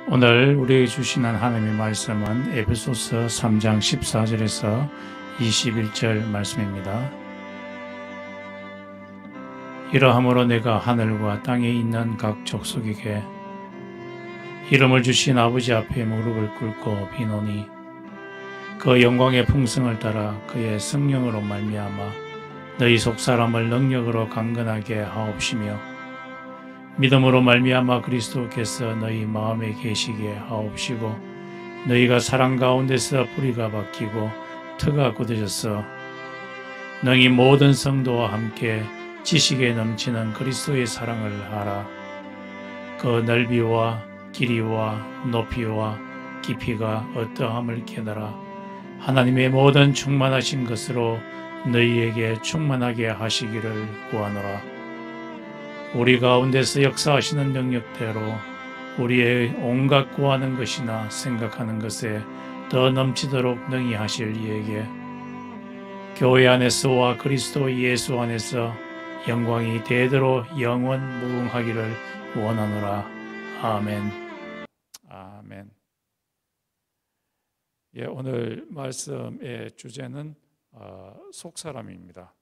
오늘 우리에게 주시는 하나님의 말씀은 에베소서 3장 14절에서 21절 말씀입니다. 이러함으로 내가 하늘과 땅에 있는 각 족속에게 이름을 주신 아버지 앞에 무릎을 꿇고 비노니 그 영광의 풍성을 따라 그의 성령으로 말미암아 너희 속사람을 능력으로 강건하게 하옵시며 믿음으로 말미암아 그리스도께서 너희 마음에 계시게 하옵시고 너희가 사랑 가운데서 뿌리가 박히고 터가 굳어져서 능히 모든 성도와 함께 지식에 넘치는 그리스도의 사랑을 하라. 그 넓이와 길이와 높이와 깊이가 어떠함을 깨달아 하나님의 모든 충만하신 것으로 너희에게 충만하게 하시기를 구하노라. 우리 가운데서 역사하시는 능력대로 우리의 온갖 구하는 것이나 생각하는 것에 더 넘치도록 능히 하실 이에게 교회 안에서와 그리스도 예수 안에서 영광이 대대로 영원 무궁하기를 원하노라. 아멘. 아멘. 오늘 말씀의 주제는 속사람입니다.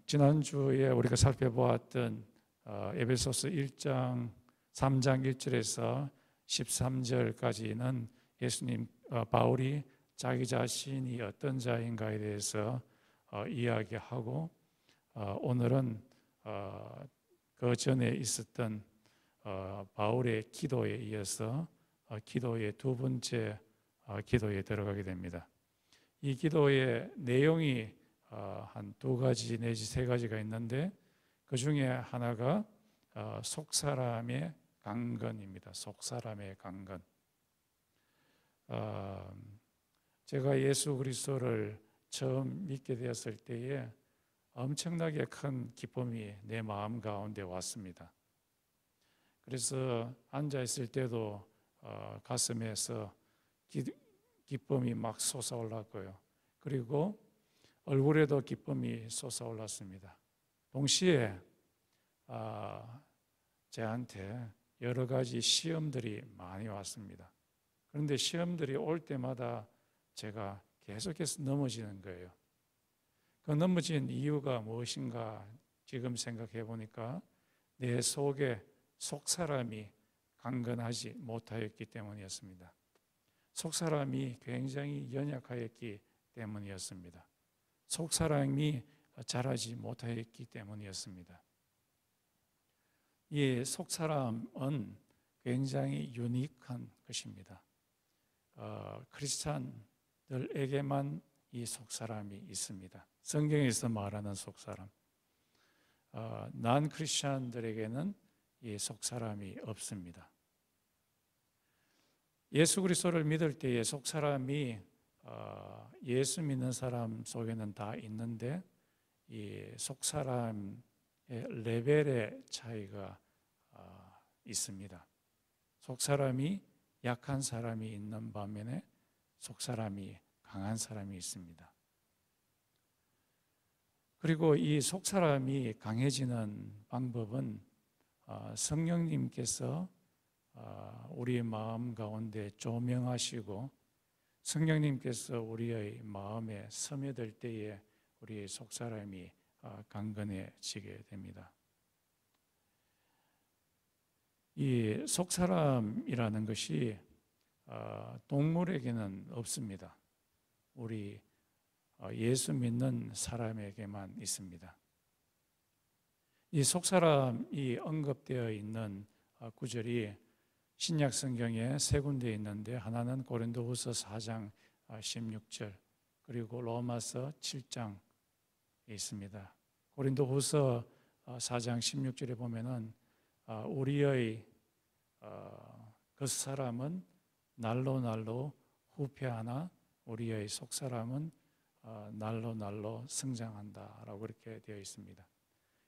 지난주에 우리가 살펴보았던 에베소서 1장 3장 1절에서 13절까지는 예수님 바울이 자기 자신이 어떤 자인가에 대해서 이야기하고 오늘은 그 전에 있었던 바울의 기도에 이어서 기도의 두 번째 기도에 들어가게 됩니다. 이 기도의 내용이 한 두 가지 내지 세 가지가 있는데 그 중에 하나가 속사람의 강건입니다. 속사람의 강건. 제가 예수 그리스도를 처음 믿게 되었을 때에 엄청나게 큰 기쁨이 내 마음 가운데 왔습니다. 그래서 앉아 있을 때도 가슴에서 기쁨이 막 솟아올랐고요. 그리고 얼굴에도 기쁨이 솟아올랐습니다. 동시에 저한테 여러 가지 시험들이 많이 왔습니다. 그런데 시험들이 올 때마다 제가 계속해서 넘어지는 거예요. 그 넘어진 이유가 무엇인가 지금 생각해 보니까 내 속에 속사람이 강건하지 못하였기 때문이었습니다. 속사람이 굉장히 연약하였기 때문이었습니다. 속사람이 자라지 못하였기 때문이었습니다. 이 속사람은 굉장히 유니크한 것입니다. 크리스찬들에게만 이 속사람이 있습니다. 성경에서 말하는 속사람. 난 크리스찬들에게는 이 속사람이 없습니다. 예수 그리스도를 믿을 때에 속사람이 예수 믿는 사람 속에는 다 있는데 이 속사람의 레벨의 차이가 있습니다. 속사람이 약한 사람이 있는 반면에 속사람이 강한 사람이 있습니다. 그리고 이 속사람이 강해지는 방법은 성령님께서 우리의 마음 가운데 조명하시고 성령님께서 우리의 마음에 스며들 때에 우리의 속사람이 강건해지게 됩니다. 이 속사람이라는 것이 동물에게는 없습니다. 우리 예수 믿는 사람에게만 있습니다. 이 속사람이 언급되어 있는 구절이 신약 성경에 세 군데 있는데 하나는 고린도후서 4장 16절 그리고 로마서 7장에 있습니다. 고린도후서 4장 16절에 보면은 우리의 그 사람은 날로 후퇴하나 우리의 속사람은 날로 성장한다라고 이렇게 되어 있습니다.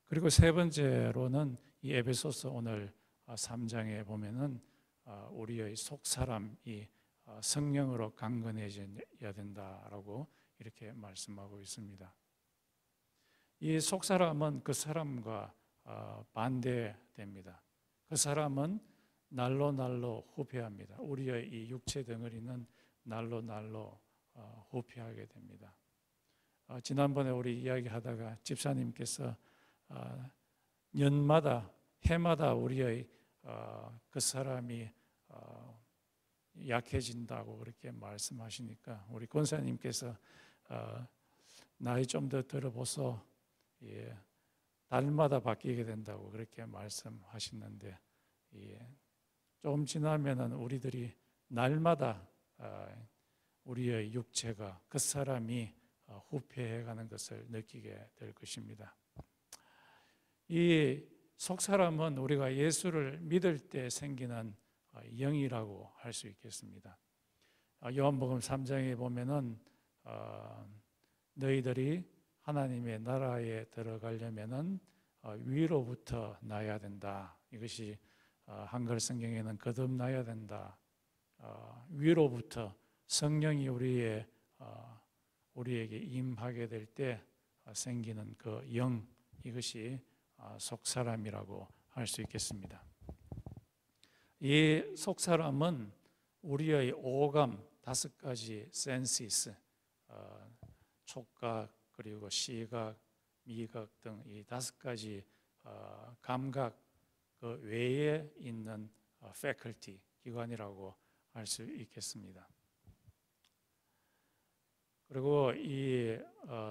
그리고 세 번째로는 이 에베소서 오늘 3장에 보면은 우리의 속사람이 성령으로 강건해져야 된다라고 이렇게 말씀하고 있습니다. 이 속사람은 그 사람과 반대됩니다. 그 사람은 날로 날로 후퇴합니다. 우리의 이 육체 덩어리는 날로 날로 후퇴하게 됩니다. 지난번에 우리 이야기하다가 집사님께서 년마다 해마다 우리의 그 사람이 약해진다고 그렇게 말씀하시니까 우리 권사님께서 나이 좀 더 들어보소, 달마다 바뀌게 된다고 그렇게 말씀하시는데, 좀 지나면은 우리들이 날마다 우리의 육체가 그 사람이 후퇴해가는 것을 느끼게 될 것입니다. 이 속사람은 우리가 예수를 믿을 때 생기는 영이라고 할 수 있겠습니다. 요한복음 3장에 보면은 너희들이 하나님의 나라에 들어가려면은 위로부터 나야 된다. 이것이 한글 성경에는 거듭나야 된다. 위로부터 성령이 우리에게 임하게 될 때 생기는 그 영, 이것이 속사람이라고 할 수 있겠습니다. 이 속사람은 우리의 오감 5가지 센시스, 촉각 그리고 시각, 미각 등 이 5가지 감각 그 외에 있는 faculty, 기관이라고 할 수 있겠습니다. 그리고 이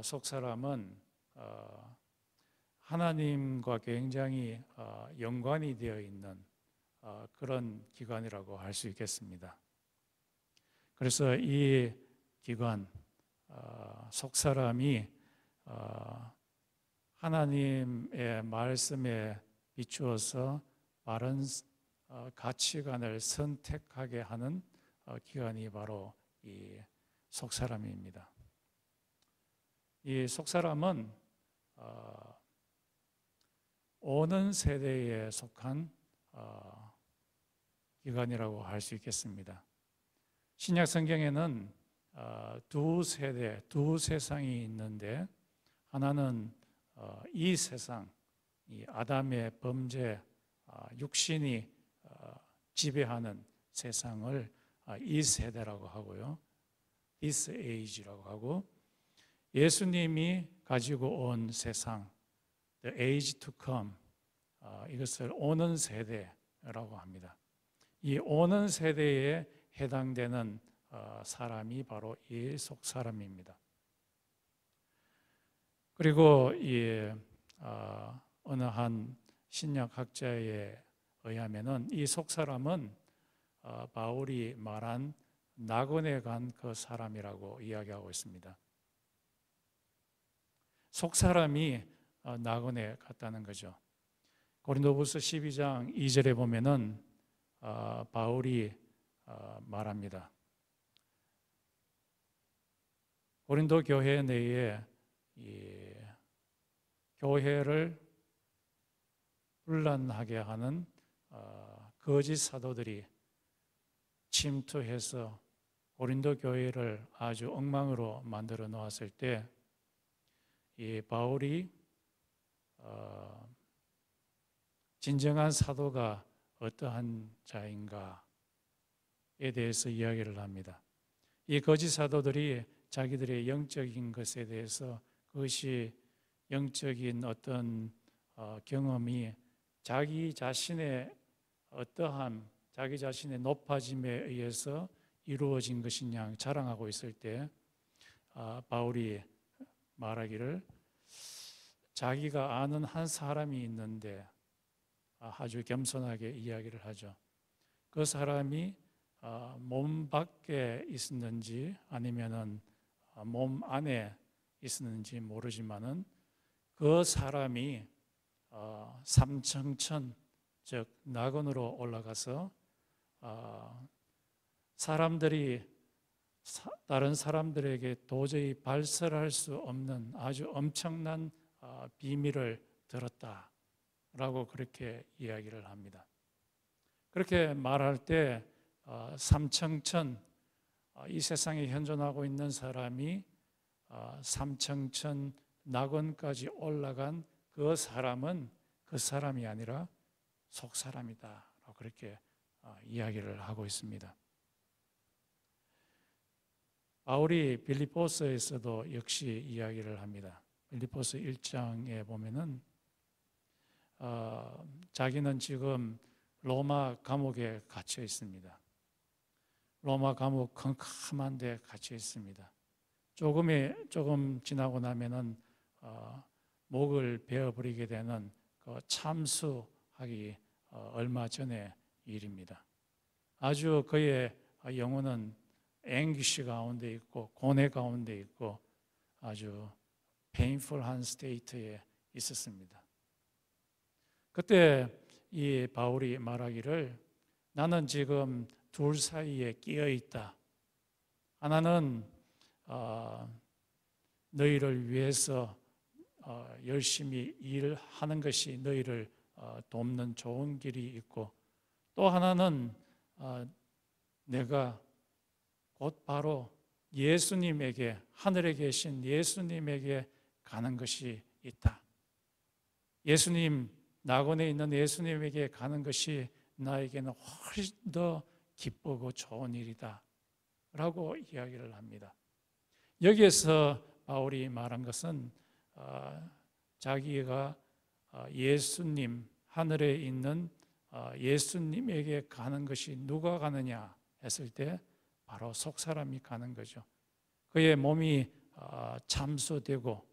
속사람은 하나님과 굉장히 연관이 되어 있는 그런 기관이라고 할 수 있겠습니다. 그래서 이 기관, 속사람이 하나님의 말씀에 비추어서 바른 가치관을 선택하게 하는 기관이 바로 이 속사람입니다. 이 속사람은 오는 세대에 속한 기관이라고 할 수 있겠습니다. 신약 성경에는 두 세대, 두 세상이 있는데, 하나는 이 세상, 이 아담의 범죄, 육신이 지배하는 세상을 이 세대라고 하고요, this age라고 하고, 예수님이 가지고 온 세상, the age to come, 이것을 오는 세대라고 합니다. 이 오는 세대에 해당되는 사람이 바로 이 속사람입니다. 그리고 이 어느 한 신약학자에 의하면은 이 속사람은 바울이 말한 낙원에 간 그 사람이라고 이야기하고 있습니다. 속사람이 낙원에 갔다는 거죠. 고린도후서 12장 2절에 보면은 바울이 말합니다. 고린도 교회 내에 이 교회를 분란하게 하는 거짓 사도들이 침투해서 고린도 교회를 아주 엉망으로 만들어 놓았을 때, 이 바울이 진정한 사도가 어떠한 자인가에 대해서 이야기를 합니다. 이 거짓 사도들이 자기들의 영적인 것에 대해서, 그것이 영적인 어떤 경험이 자기 자신의 어떠한, 자기 자신의 높아짐에 의해서 이루어진 것이냐 자랑하고 있을 때, 바울이 말하기를 자기가 아는 한 사람이 있는데, 아주 겸손하게 이야기를 하죠. 그 사람이 몸 밖에 있었는지 아니면은 몸 안에 있었는지 모르지만은 그 사람이 삼청천, 즉 낙원으로 올라가서 다른 사람들에게 도저히 발설할 수 없는 아주 엄청난 비밀을 들었다라고 그렇게 이야기를 합니다. 그렇게 말할 때 삼청천, 이 세상에 현존하고 있는 사람이 삼청천 낙원까지 올라간 그 사람은 그 사람이 아니라 속 사람이다. 그렇게 이야기를 하고 있습니다. 바울이 빌립보서에서도 역시 이야기를 합니다. 빌립보서 1장에 보면은 자기는 지금 로마 감옥에 갇혀 있습니다. 로마 감옥 캄캄한 데 갇혀 있습니다. 조금 지나고 나면은 목을 베어버리게 되는 그 참수하기 얼마 전의 일입니다. 아주 그의 영혼은 앵귀시 가운데 있고 고뇌 가운데 있고 아주 페인풀한 스테이트에 있었습니다. 그때 이 바울이 말하기를 나는 지금 둘 사이에 끼어 있다. 하나는 너희를 위해서 열심히 일하는 것이 너희를 돕는 좋은 길이 있고, 또 하나는 내가 곧 바로 예수님에게, 하늘에 계신 예수님에게 가는 것이 있다. 예수님, 낙원에 있는 예수님에게 가는 것이 나에게는 훨씬 더 기쁘고 좋은 일이다 라고 이야기를 합니다. 여기에서 바울이 말한 것은 자기가 예수님, 하늘에 있는 예수님에게 가는 것이 누가 가느냐 했을 때 바로 속사람이 가는 거죠. 그의 몸이 참수되고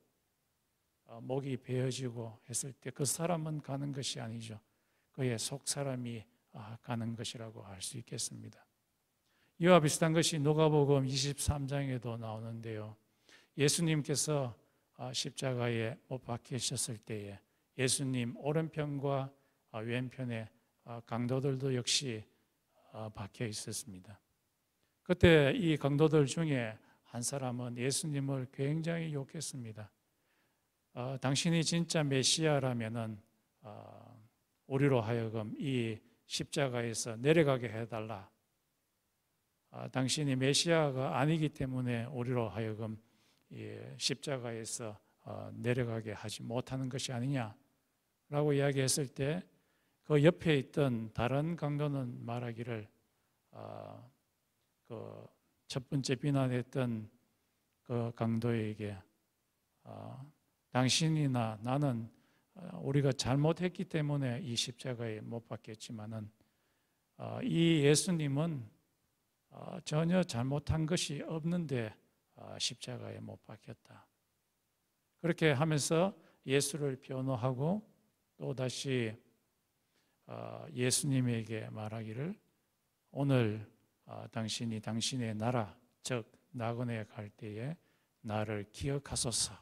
목이 베어지고 했을 때 그 사람은 가는 것이 아니죠. 그의 속사람이 가는 것이라고 할 수 있겠습니다. 이와 비슷한 것이 누가복음 23장에도 나오는데요. 예수님께서 십자가에 못 박히셨을 때에 예수님 오른편과 왼편에 강도들도 역시 박혀 있었습니다. 그때 이 강도들 중에 한 사람은 예수님을 굉장히 욕했습니다. 당신이 진짜 메시아라면은 우리로 하여금 이 십자가에서 내려가게 해달라. 당신이 메시아가 아니기 때문에 우리로 하여금 십자가에서 내려가게 하지 못하는 것이 아니냐라고 이야기했을 때 그 옆에 있던 다른 강도는 말하기를 그 첫 번째 비난했던 그 강도에게 당신이나 나는 우리가 잘못했기 때문에 이 십자가에 못 박혔지만은 이 예수님은 전혀 잘못한 것이 없는데 십자가에 못 박혔다. 그렇게 하면서 예수를 변호하고 또 다시 예수님에게 말하기를 오늘 당신이 당신의 나라 즉 낙원에 갈 때에 나를 기억하소서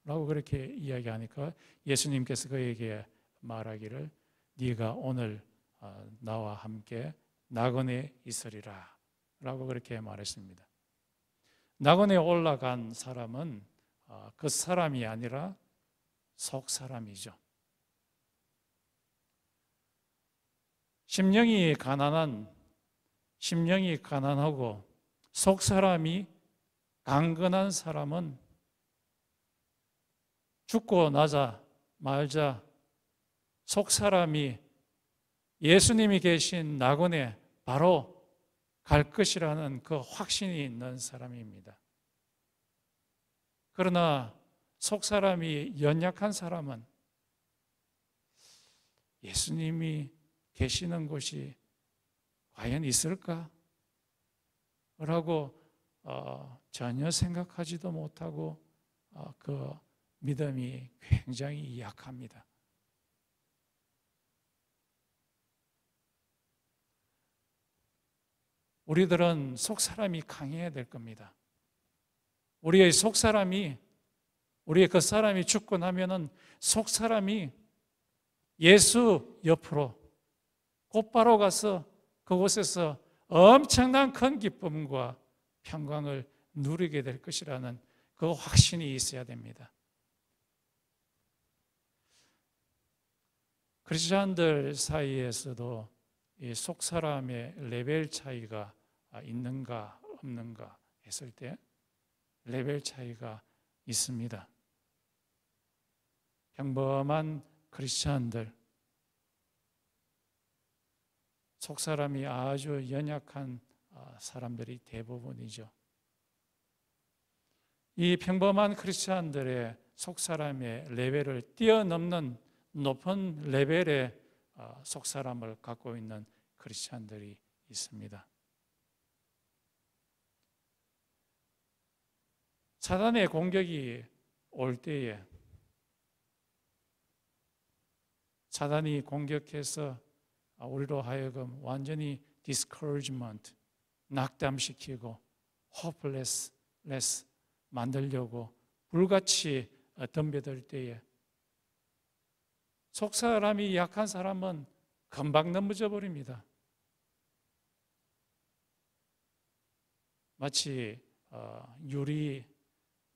라고 그렇게 이야기하니까 예수님께서 그에게 말하기를 네가 오늘 나와 함께 낙원에 있으리라 라고 그렇게 말했습니다. 낙원에 올라간 사람은 그 사람이 아니라 속 사람이죠. 심령이 가난하고 속 사람이 강건한 사람은 죽고 나자 말자 속 사람이 예수님이 계신 낙원에 바로 갈 것이라는 그 확신이 있는 사람입니다. 그러나 속 사람이 연약한 사람은 예수님이 계시는 곳이 과연 있을까? 라고 전혀 생각하지도 못하고 그 믿음이 굉장히 약합니다. 우리들은 속사람이 강해야 될 겁니다. 우리의 속사람이, 우리의 그 사람이 죽고 나면은 속사람이 예수 옆으로 곧바로 가서 그곳에서 엄청난 큰 기쁨과 평강을 누리게 될 것이라는 그 확신이 있어야 됩니다. 크리스천들 사이에서도 이 속사람의 레벨 차이가 있는가 없는가 했을 때 레벨 차이가 있습니다. 평범한 크리스찬들, 속사람이 아주 연약한 사람들이 대부분이죠. 이 평범한 크리스찬들의 속사람의 레벨을 뛰어넘는 높은 레벨의 속사람을 갖고 있는 크리스찬들이 있습니다. 사단의 공격이 올 때에 사단이 공격해서 우리로 하여금 완전히 discouragement, 낙담시키고 hopeless 만들려고 불같이 덤벼들 때에 속사람이 약한 사람은 금방 넘어져 버립니다. 마치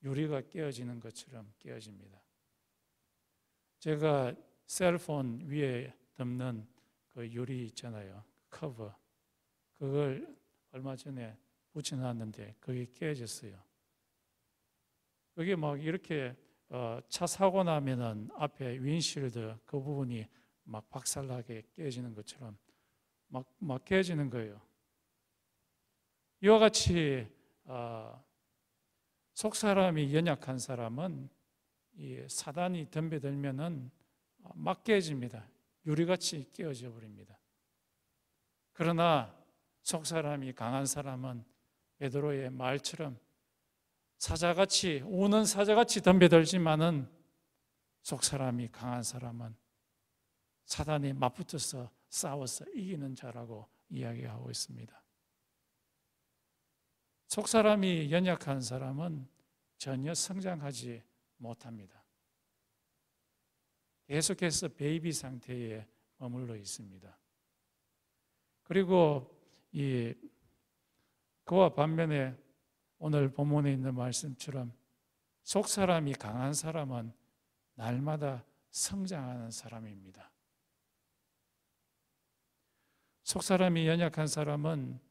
유리가 깨어지는 것처럼 깨어집니다. 제가 셀폰 위에 덮는 그 유리 있잖아요. 커버. 그걸 얼마 전에 붙여놨는데 그게 깨졌어요. 그게 막 이렇게 차 사고 나면은 앞에 윈실드 그 부분이 막 박살나게 깨지는 것처럼 막 깨지는 거예요. 이와 같이 속사람이 연약한 사람은 이 사단이 덤벼들면은 막 깨집니다. 유리같이 깨어져 버립니다. 그러나 속사람이 강한 사람은 베드로의 말처럼 사자같이 우는 사자같이 덤벼들지만은 속사람이 강한 사람은 사단이 맞붙어서 싸워서 이기는 자라고 이야기하고 있습니다. 속사람이 연약한 사람은 전혀 성장하지 못합니다. 계속해서 베이비 상태에 머물러 있습니다. 그리고 그와 반면에 오늘 본문에 있는 말씀처럼 속사람이 강한 사람은 날마다 성장하는 사람입니다. 속사람이 연약한 사람은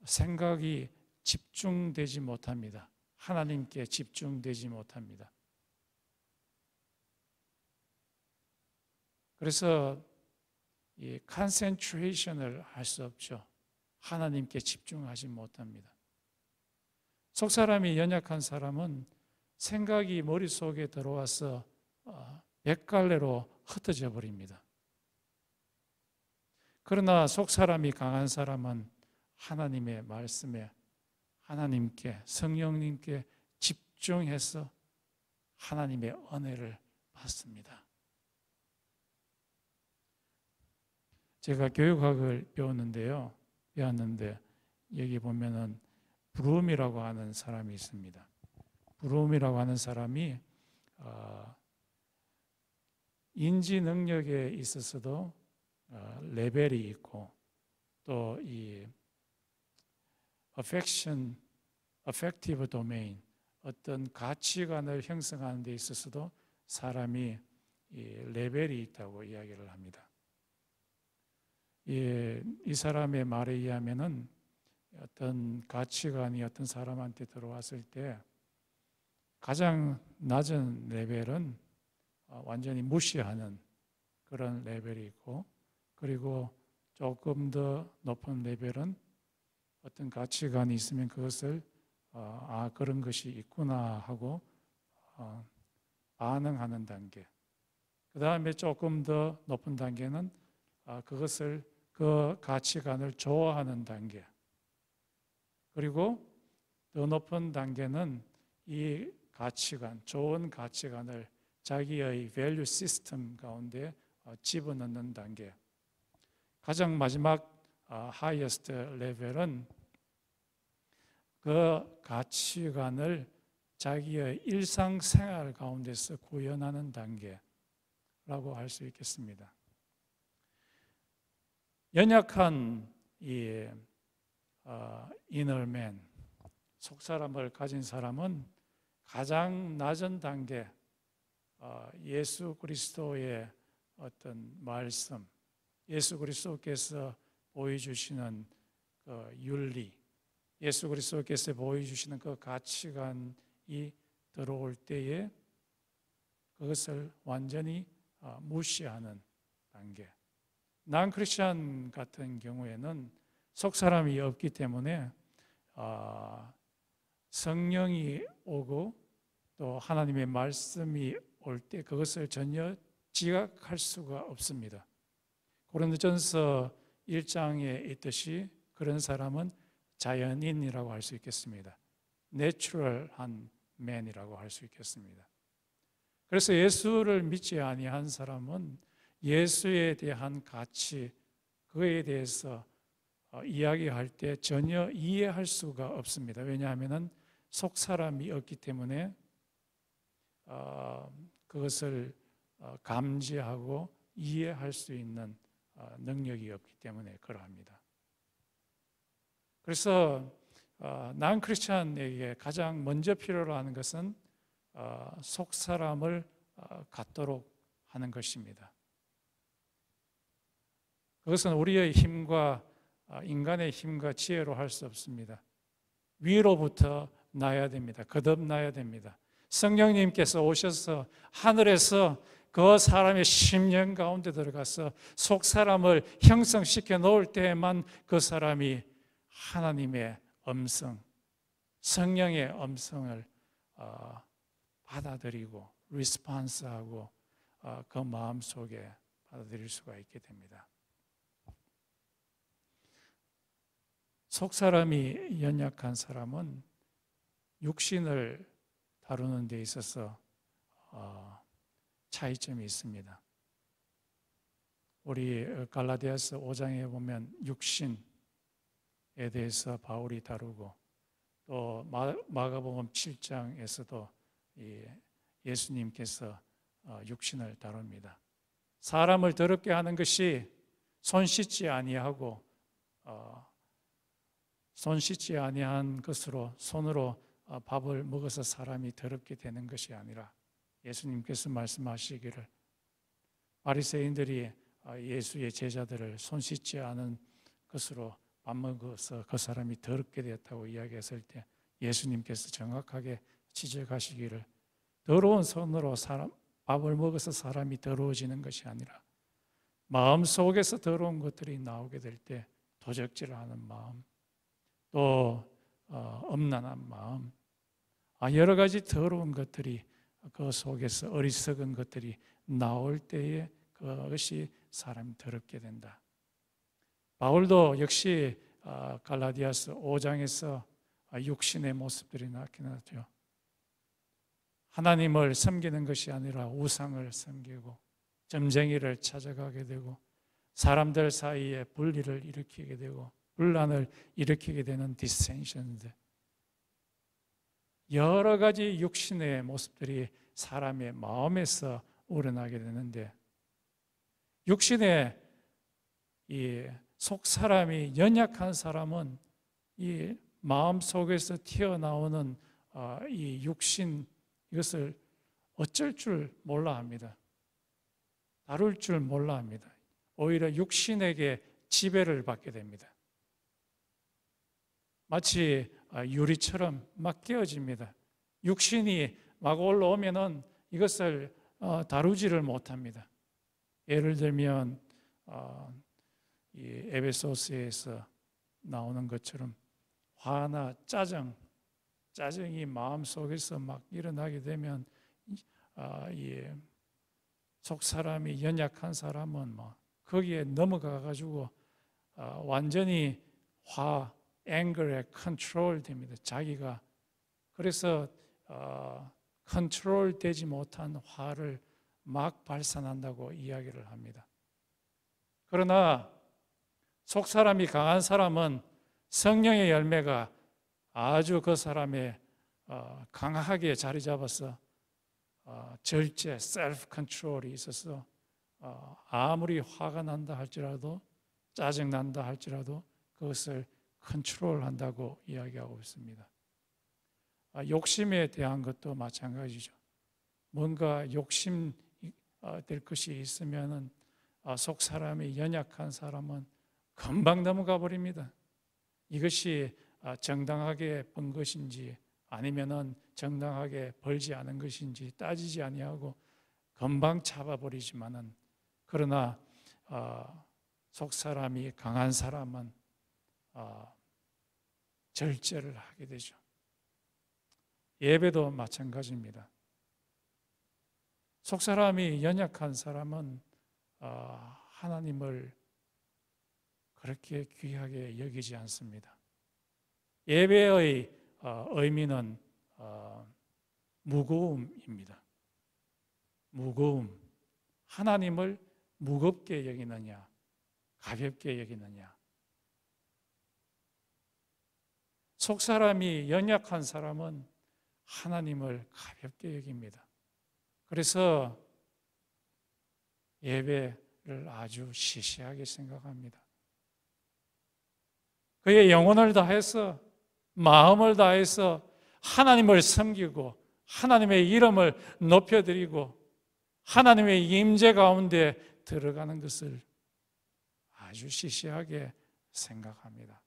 생각이 집중되지 못합니다. 하나님께 집중되지 못합니다. 그래서 이 컨센트레이션을 할 수 없죠. 하나님께 집중하지 못합니다. 속사람이 연약한 사람은 생각이 머릿속에 들어와서 백갈래로 흩어져 버립니다. 그러나 속사람이 강한 사람은 하나님의 말씀에 하나님께 성령님께 집중해서 하나님의 은혜를 받습니다. 제가 교육학을 배웠는데 여기 보면은 브룸이라고 하는 사람이 있습니다. 브룸이라고 하는 사람이 인지 능력에 있어서도 레벨이 있고 또 이 affective domain, 어떤 가치관을 형성하는 데 있어서도 사람이 레벨이 있다고 이야기를 합니다. 이 사람의 말에 의하면은 어떤 가치관이 어떤 사람한테 들어왔을 때 가장 낮은 레벨은 완전히 무시하는 그런 레벨이 있고, 그리고 조금 더 높은 레벨은 어떤 가치관이 있으면 그것을 그런 것이 있구나 하고 반응하는 단계. 그 다음에 조금 더 높은 단계는 그 가치관을 좋아하는 단계. 그리고 더 높은 단계는 이 가치관, 좋은 가치관을 자기의 밸류 시스템 가운데 집어넣는 단계. 가장 마지막 하이어스트 레벨은 그 가치관을 자기의 일상생활 가운데서 구현하는 단계라고 할 수 있겠습니다. 연약한 이 이너맨, 속사람을 가진 사람은 가장 낮은 단계, 예수 그리스도의 어떤 말씀, 예수 그리스도께서 보여주시는 그 윤리, 예수 그리스도께서 보여주시는 그 가치관이 들어올 때에 그것을 완전히 무시하는 단계. 난 크리스천 같은 경우에는 속 사람이 없기 때문에 성령이 오고 또 하나님의 말씀이 올 때 그것을 전혀 지각할 수가 없습니다. 고린도전서 1장에 있듯이 그런 사람은 자연인이라고 할 수 있겠습니다. 내추럴한 맨이라고 할 수 있겠습니다. 그래서 예수를 믿지 아니한 사람은 예수에 대한 가치, 그에 대해서 이야기할 때 전혀 이해할 수가 없습니다. 왜냐하면 속 사람이 없기 때문에 그것을 감지하고 이해할 수 있는 능력이 없기 때문에 그러합니다. 그래서 난 크리스찬에게 가장 먼저 필요로 하는 것은 속 사람을 갖도록 하는 것입니다. 그것은 우리의 힘과 인간의 힘과 지혜로 할 수 없습니다. 위로부터 나야 됩니다. 거듭나야 됩니다. 성령님께서 오셔서 하늘에서 그 사람의 심령 가운데 들어가서 속 사람을 형성시켜 놓을 때에만 그 사람이 하나님의 음성, 성령의 음성을 받아들이고 리스폰스하고 그 마음속에 받아들일 수가 있게 됩니다. 속 사람이 연약한 사람은 육신을 다루는 데 있어서 차이점이 있습니다. 우리 갈라디아서 5장에 보면 육신에 대해서 바울이 다루고 또 마가복음 7장에서도 예수님께서 육신을 다룹니다. 사람을 더럽게 하는 것이 손 씻지 아니하고 손 씻지 아니한 것으로 손으로 밥을 먹어서 사람이 더럽게 되는 것이 아니라 예수님께서 말씀하시기를 바리새인들이 예수의 제자들을 손 씻지 않은 것으로 밥 먹어서 그 사람이 더럽게 되었다고 이야기했을 때 예수님께서 정확하게 지적하시기를 더러운 손으로 밥을 먹어서 사람이 더러워지는 것이 아니라 마음속에서 더러운 것들이 나오게 될 때 도적질하는 마음, 또 엄란한 마음, 여러 가지 더러운 것들이 그 속에서 어리석은 것들이 나올 때에 그것이 사람이 더럽게 된다. 바울도 역시 갈라디아서 5장에서 육신의 모습들이 나타나죠. 하나님을 섬기는 것이 아니라 우상을 섬기고 점쟁이를 찾아가게 되고 사람들 사이에 분리를 일으키게 되고 분란을 일으키게 되는 디센션들, 여러 가지 육신의 모습들이 사람의 마음에서 우러나게 되는데 육신의 이 속 사람이 연약한 사람은 이 마음 속에서 튀어나오는 이 육신 이것을 어쩔 줄 몰라 합니다. 다룰 줄 몰라 합니다. 오히려 육신에게 지배를 받게 됩니다. 마치 유리처럼 막 깨어집니다. 육신이 막 올라오면은 이것을 다루지를 못합니다. 예를 들면 이 에베소서에서 나오는 것처럼 화나 짜증이 마음 속에서 막 일어나게 되면 이 속 사람이 연약한 사람은 거기에 넘어가 가지고 완전히 앵글에 컨트롤 됩니다. 자기가 그래서 컨트롤 되지 못한 화를 막 발산한다고 이야기를 합니다. 그러나 속 사람이 강한 사람은 성령의 열매가 아주 그 사람의 강하게 자리 잡아서 절제, 셀프 컨트롤이 있어서 아무리 화가 난다 할지라도 짜증 난다 할지라도 그것을 컨트롤한다고 이야기하고 있습니다. 욕심에 대한 것도 마찬가지죠. 뭔가 욕심 될 것이 있으면은 속 사람이 연약한 사람은 금방 넘어가 버립니다. 이것이 정당하게 번 것인지 아니면은 정당하게 벌지 않은 것인지 따지지 아니하고 금방 잡아버리지만은 그러나 속 사람이 강한 사람은 절제를 하게 되죠. 예배도 마찬가지입니다. 속 사람이 연약한 사람은 하나님을 그렇게 귀하게 여기지 않습니다. 예배의 의미는 무거움입니다. 무거움. 하나님을 무겁게 여기느냐, 가볍게 여기느냐. 속 사람이 연약한 사람은 하나님을 가볍게 여깁니다. 그래서 예배를 아주 시시하게 생각합니다. 그의 영혼을 다해서, 마음을 다해서 하나님을 섬기고 하나님의 이름을 높여드리고 하나님의 임재 가운데 들어가는 것을 아주 시시하게 생각합니다.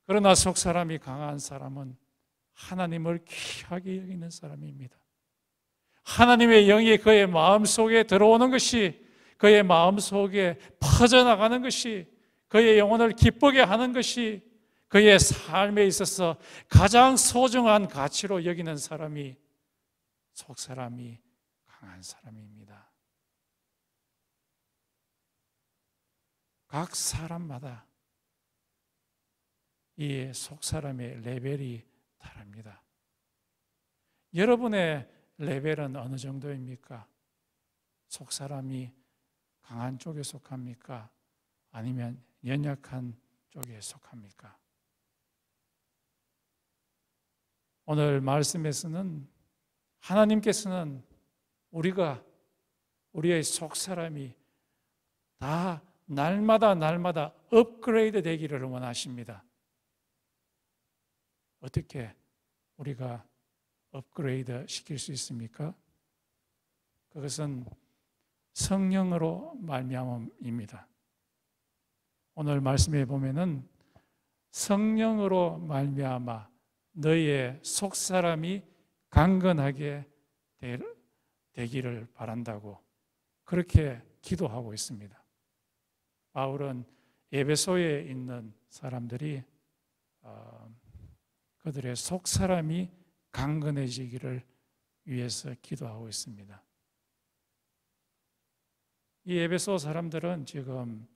그러나 속 사람이 강한 사람은 하나님을 귀하게 여기는 사람입니다. 하나님의 영이 그의 마음속에 들어오는 것이, 그의 마음속에 퍼져나가는 것이, 그의 영혼을 기쁘게 하는 것이 그의 삶에 있어서 가장 소중한 가치로 여기는 사람이 속 사람이 강한 사람입니다. 각 사람마다 이 속 사람의 레벨이 다릅니다. 여러분의 레벨은 어느 정도입니까? 속 사람이 강한 쪽에 속합니까? 아니면 연약한 쪽에 속합니까? 오늘 말씀에서는 하나님께서는 우리의 속 사람이 다 날마다 업그레이드 되기를 원하십니다. 어떻게 우리가 업그레이드 시킬 수 있습니까? 그것은 성령으로 말미암음입니다. 오늘 말씀에 보면은 성령으로 말미암아 너희의 속사람이 강건하게 되기를 바란다고 그렇게 기도하고 있습니다. 바울은 에베소에 있는 사람들이 그들의 속사람이 강건해지기를 위해서 기도하고 있습니다. 이 에베소 사람들은 지금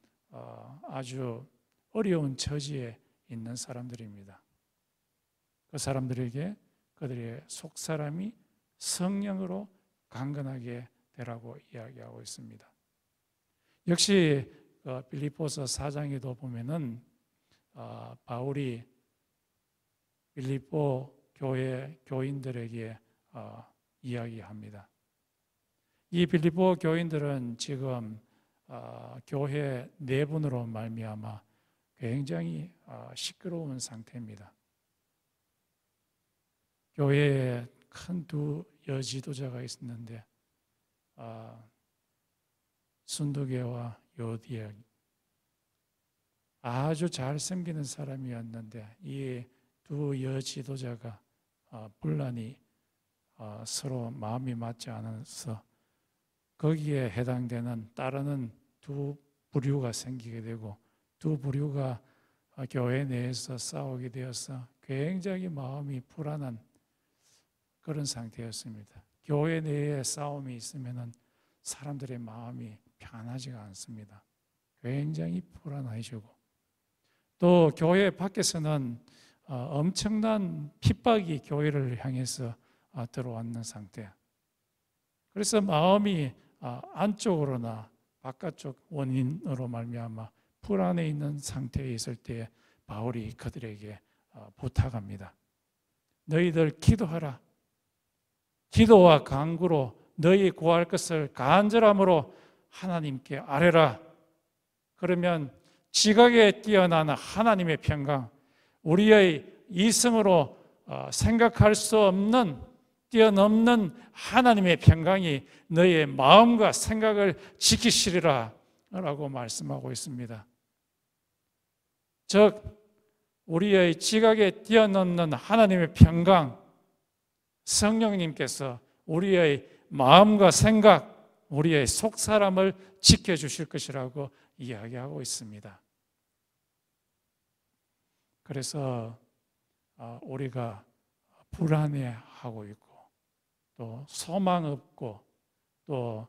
아주 어려운 처지에 있는 사람들입니다. 그 사람들에게 그들의 속사람이 성령으로 강건하게 되라고 이야기하고 있습니다. 역시 빌립보서 4장에도 보면은 바울이 빌립보 교회 교인들에게 이야기합니다. 이 빌립보 교인들은 지금 교회 내분으로 말미암아 굉장히 시끄러운 상태입니다. 교회에 큰 두 여지도자가 있었는데 순두계와 요디아 아주 잘 섬기는 사람이었는데 이 두 여지도자가 분란이 서로 마음이 맞지 않아서 거기에 해당되는 따르는 두 부류가 생기게 되고 두 부류가 교회 내에서 싸우게 되어서 굉장히 마음이 불안한 그런 상태였습니다. 교회 내에 싸움이 있으면 사람들의 마음이 편하지가 않습니다. 굉장히 불안해지고 또 교회 밖에서는 엄청난 핍박이 교회를 향해서 들어왔는 상태. 그래서 마음이 안쪽으로나 바깥쪽 원인으로 말미암아 불안해 있는 상태에 있을 때 바울이 그들에게 부탁합니다. 너희들 기도하라. 기도와 간구로 너희 구할 것을 간절함으로 하나님께 아뢰라. 그러면 지각에 뛰어난 하나님의 평강, 우리의 이성으로 생각할 수 없는 뛰어넘는 하나님의 평강이 너희의 마음과 생각을 지키시리라 라고 말씀하고 있습니다. 즉 우리의 지각에 뛰어넘는 하나님의 평강, 성령님께서 우리의 마음과 생각, 우리의 속 사람을 지켜주실 것이라고 이야기하고 있습니다. 그래서 우리가 불안해하고 있고 또 소망 없고 또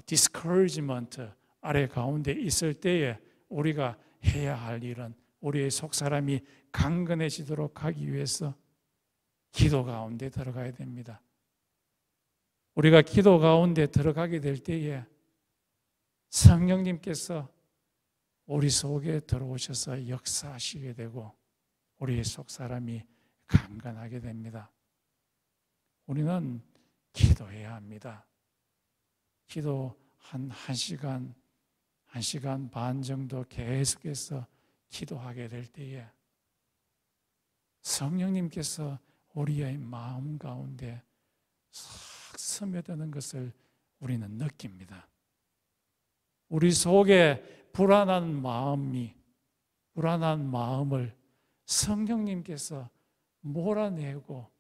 discouragement 아래 가운데 있을 때에 우리가 해야 할 일은 우리의 속 사람이 강건해지도록 하기 위해서 기도 가운데 들어가야 됩니다. 우리가 기도 가운데 들어가게 될 때에 성령님께서 우리 속에 들어오셔서 역사하시게 되고 우리의 속 사람이 강건하게 됩니다. 우리는 기도해야 합니다. 기도 한 시간 반 정도 계속해서 기도하게 될 때에 성령님께서 우리의 마음 가운데 싹 스며드는 것을 우리는 느낍니다. 우리 속에 불안한 마음을 성령님께서 몰아내고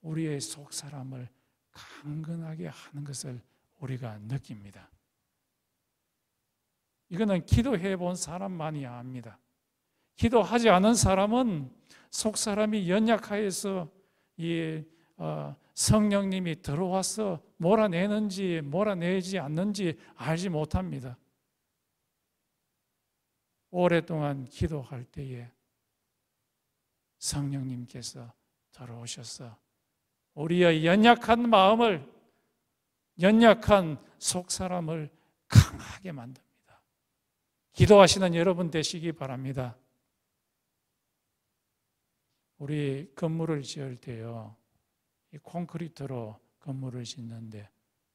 우리의 속 사람을 강건하게 하는 것을 우리가 느낍니다. 이거는 기도해 본 사람만이 압니다. 기도하지 않은 사람은 속 사람이 연약하여서 이 성령님이 들어와서 몰아내는지 몰아내지 않는지 알지 못합니다. 오랫동안 기도할 때에 성령님께서 들어오셔서 우리의 연약한 마음을, 연약한 속 사람을 강하게 만듭니다. 기도하시는 여러분 되시기 바랍니다. 우리 건물을 지을 때요, 이 콘크리트로 건물을 짓는데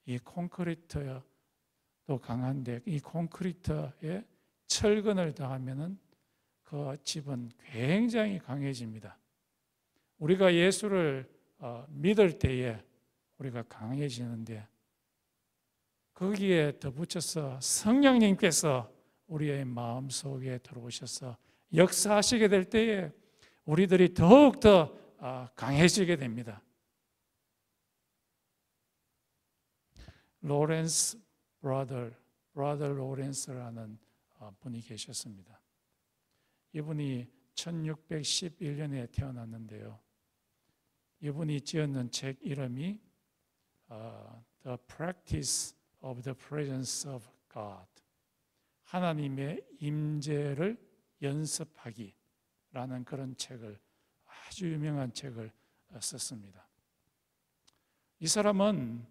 이 콘크리트도 강한데 이 콘크리트에 철근을 더하면은 그 집은 굉장히 강해집니다. 우리가 예수를 믿을 때에 우리가 강해지는데 거기에 덧붙여서 성령님께서 우리의 마음속에 들어오셔서 역사하시게 될 때에 우리들이 더욱더 강해지게 됩니다. 로렌스 브라더 로렌스라는 분이 계셨습니다. 이분이 1611년에 태어났는데요. 이분이 지었는 책 이름이 The Practice of the Presence of God, 하나님의 임재를 연습하기라는 그런 책을, 아주 유명한 책을 썼습니다. 이 사람은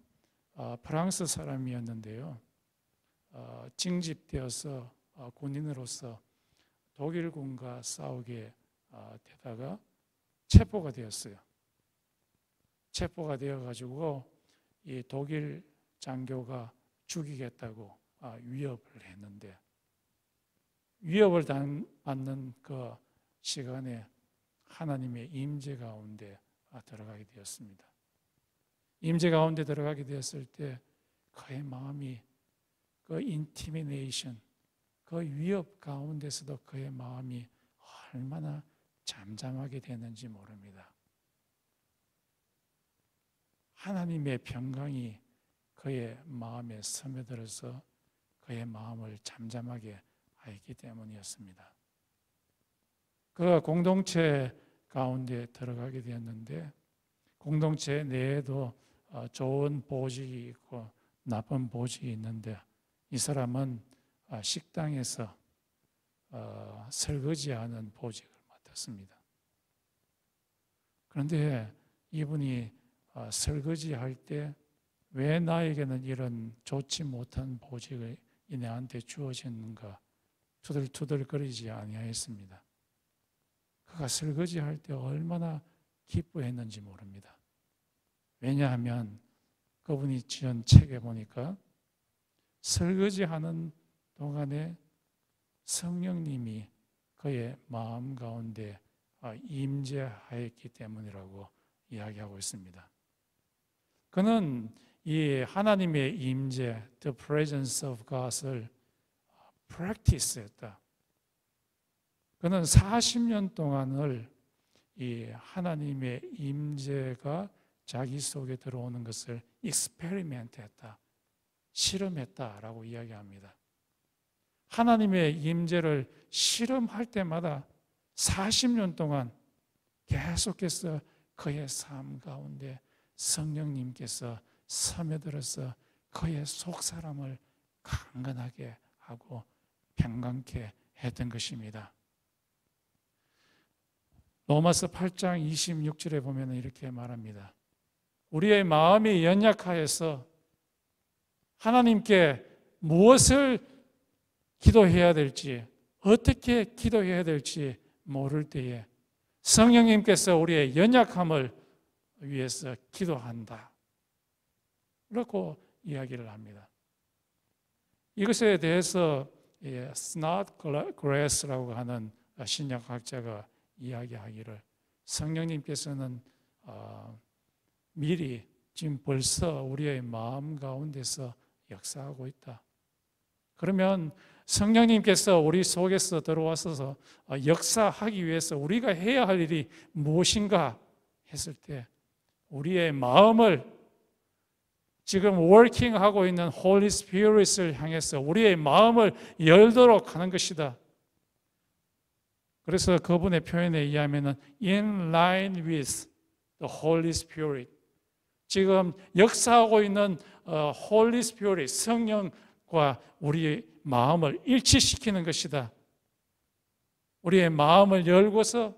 프랑스 사람이었는데요. 징집되어서 군인으로서 독일군과 싸우게 되다가 체포가 되었어요. 체포가 되어가지고 이 독일 장교가 죽이겠다고 위협을 했는데 위협을 받는 그 시간에 하나님의 임재 가운데 들어가게 되었습니다. 임재 가운데 들어가게 되었을 때 그의 마음이 그 인티미네이션, 그 위협 가운데서도 그의 마음이 얼마나 잠잠하게 되는지 모릅니다. 하나님의 평강이 그의 마음에 스며들어서 그의 마음을 잠잠하게 하였기 때문이었습니다. 그가 공동체 가운데 들어가게 되었는데 공동체 내에도 좋은 보직이 있고 나쁜 보직이 있는데 이 사람은 식당에서 설거지하는 보직을 맡았습니다. 그런데 이분이 설거지할 때 왜 나에게는 이런 좋지 못한 보직을 내한테 주어졌는가 투덜투덜거리지 아니하였습니다. 그가 설거지할 때 얼마나 기뻐했는지 모릅니다. 왜냐하면 그분이 지은 책에 보니까 설거지하는 동안에 성령님이 그의 마음 가운데 임재하였기 때문이라고 이야기하고 있습니다. 그는 이 하나님의 임재, the presence of God을 practice했다. 그는 40년 동안을 이 하나님의 임재가 자기 속에 들어오는 것을 익스페리멘트했다, 실험했다라고 이야기합니다. 하나님의 임재를 실험할 때마다 40년 동안 계속해서 그의 삶 가운데 성령님께서 스며들어서 그의 속사람을 강건하게 하고 평강케 했던 것입니다. 로마서 8장 26절에 보면 이렇게 말합니다. 우리의 마음이 연약하여서 하나님께 무엇을 기도해야 될지, 어떻게 기도해야 될지 모를 때에 성령님께서 우리의 연약함을 위해서 기도한다, 그렇고 이야기를 합니다. 이것에 대해서 스나드그래스라고 하는 신약학자가 이야기하기를, 성령님께서는 미리 지금 벌써 우리의 마음 가운데서 역사하고 있다. 그러면 성령님께서 우리 속에서 들어와서 역사하기 위해서 우리가 해야 할 일이 무엇인가 했을 때 우리의 마음을 지금 워킹하고 있는 Holy Spirit을 향해서 우리의 마음을 열도록 하는 것이다. 그래서 그분의 표현에 의하면 in line with the Holy Spirit, 지금 역사하고 있는 Holy Spirit, 성령과 우리의 마음을 일치시키는 것이다. 우리의 마음을 열고서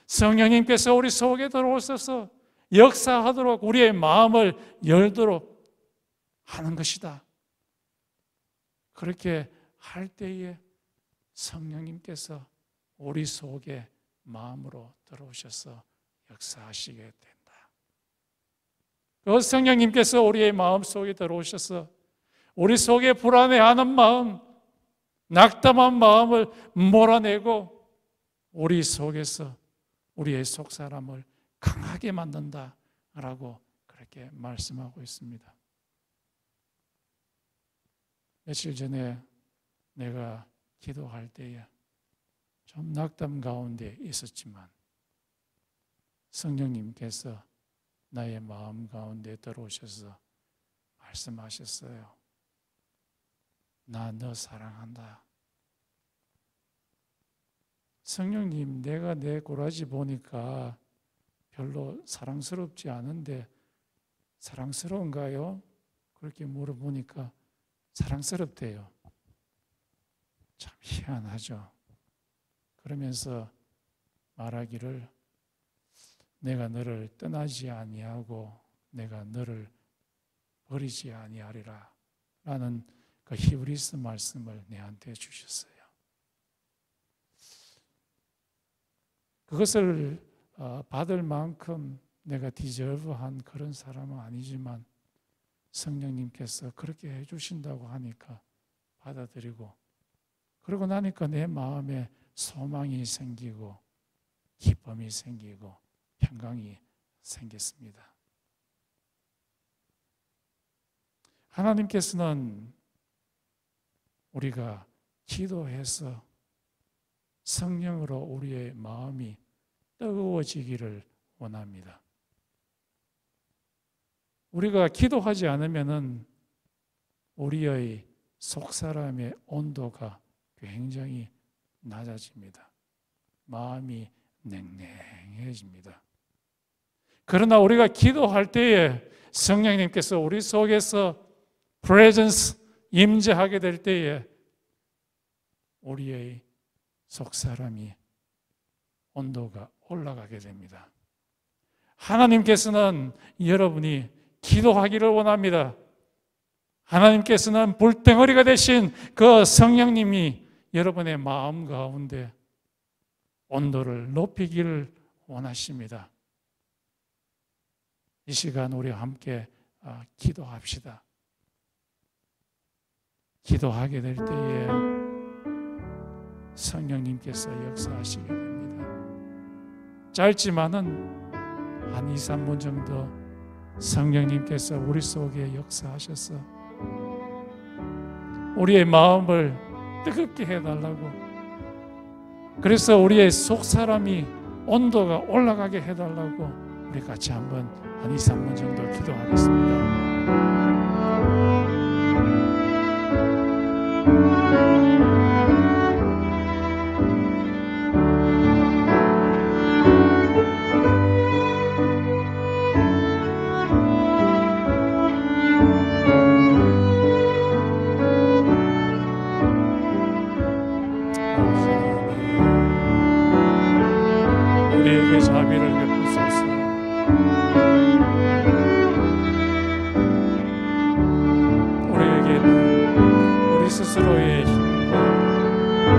성령님께서 우리 속에 들어오셔서 역사하도록 우리의 마음을 열도록 하는 것이다. 그렇게 할 때에 성령님께서 우리 속에 마음으로 들어오셔서 역사하시게 된다. 그 성령님께서 우리의 마음 속에 들어오셔서 우리 속에 불안해하는 마음, 낙담한 마음을 몰아내고 우리 속에서 우리의 속사람을 강하게 만든다라고 그렇게 말씀하고 있습니다. 며칠 전에 내가 기도할 때에 좀 낙담 가운데 있었지만 성령님께서 나의 마음 가운데 들어오셔서 말씀하셨어요. 나 너 사랑한다. 성령님, 내가 내 꼬라지 보니까 별로 사랑스럽지 않은데 사랑스러운가요? 그렇게 물어보니까 사랑스럽대요. 참 희한하죠. 그러면서 말하기를, 내가 너를 떠나지 아니하고 내가 너를 버리지 아니하리라 라는 그 히브리서 말씀을 내한테 주셨어요. 그것을 받을 만큼 내가 디저브한 그런 사람은 아니지만 성령님께서 그렇게 해주신다고 하니까 받아들이고, 그러고 나니까 내 마음에 소망이 생기고 기쁨이 생기고 평강이 생겼습니다. 하나님께서는 우리가 기도해서 성령으로 우리의 마음이 뜨거워지기를 원합니다. 우리가 기도하지 않으면은 우리의 속사람의 온도가 굉장히 낮아집니다. 마음이 냉랭해집니다. 그러나 우리가 기도할 때에 성령님께서 우리 속에서 presence, 임재하게 될 때에 우리의 속사람이 온도가 올라가게 됩니다. 하나님께서는 여러분이 기도하기를 원합니다. 하나님께서는 불덩어리가 되신 그 성령님이 여러분의 마음 가운데 온도를 높이기를 원하십니다. 이 시간 우리 함께 기도합시다. 기도하게 될 때에 성령님께서 역사하시게 됩니다. 짧지만은 한 2, 3분 정도 성령님께서 우리 속에 역사하셔서 우리의 마음을 뜨겁게 해달라고, 그래서 우리의 속사람이 온도가 올라가게 해달라고 우리 같이 한번 한 2, 3분 정도 기도하겠습니다. 우리에게 자비를 베푸소서. 우리에게는 우리 스스로의 힘과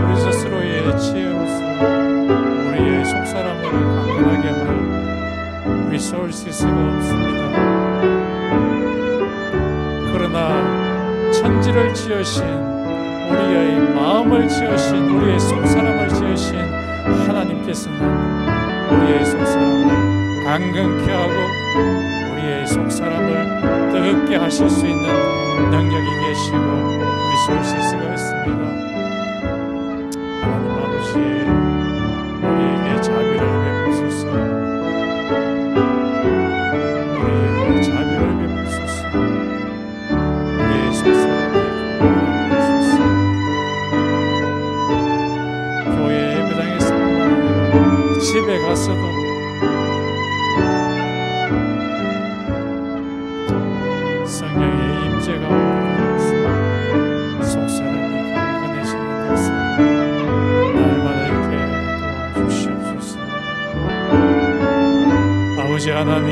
우리 스스로의 지혜로서 우리의 속사람을 강건하게 할 리소스가 없습니다. 그러나 천지를 지으신 우리의 마음을 지으신 우리의 속사람을 지으신 하나님께서는 우리의 속사람을 강건케 하고 우리의 속사람을 뜨겁게 하실 수 있는 능력이 계시고 리소스가 있습니다. 하나님 아버지, 우리에게 자비를 베푸소서. 우리에게 자비를 베푸소서. 우리의 속사람을 강건하소서. 교회 예배당에서뿐만 아니라 집에 가서도 성령의 임재가 오면서 속사람이 강건해지는 역사 날마다 이렇게 도와주시옵소서. 아버지 하나님,